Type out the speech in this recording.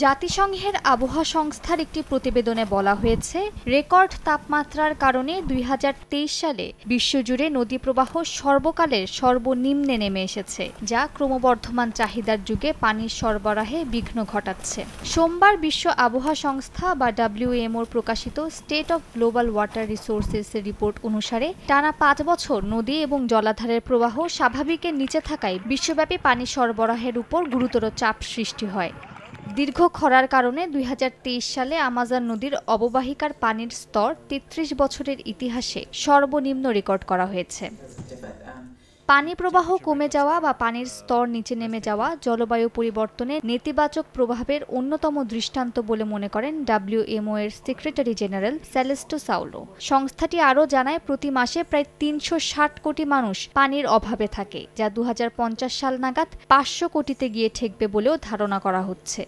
জাতিসংঘের আবহাওয়া সংস্থার একটি প্রতিবেদনে বলা হয়েছে, রেকর্ড তাপমাত্রার কারণে ২০২৩ সালে বিশ্বজুড়ে নদী প্রবাহ সর্বকালের সর্বনিম্নে নেমে এসেছে, যা ক্রমবর্ধমান চাহিদার যুগে পানির সরবরাহে বিঘ্ন ঘটাচ্ছে। সোমবার বিশ্ব আবহাওয়া সংস্থা বা WMOর প্রকাশিত state of global water resources report অনুসারে টানা ৫ বছর নদী এবং জলাধারের প্রবাহ স্বাভাবিকের নিচে থাকায় বিশ্বব্যাপী পানি সরবরাহের উপর গুরুতর চাপ সৃষ্টি হয়। দীর্ঘ খরার কারণে ২০২৩ সালে আমাজন নদীর অববাহিকার পানির স্তর ৩৩ বছরের ইতিহাসে সর্বনিম্ন রেকর্ড করা হয়েছে। পানি প্রবাহ কমে যাওয়া বা পানির স্তর নিচে নেমে যাওয়া জলবায়ু পরিবর্তনের নেতিবাচক প্রভাবের অন্যতম দৃষ্টান্ত বলে মনে করেন WMO এর সেক্রেটারি জেনারেল সেলেস্টো সাউলো। সংস্থাটি আরও জানায়, প্রতি মাসে প্রায় ৩৬০ কোটি মানুষ পানির অভাবে থাকে, যা ২০৫০ সাল নাগাদ ৫০০ কোটিতে গিয়ে ঠেকবে বলেও ধারণা করা হচ্ছে।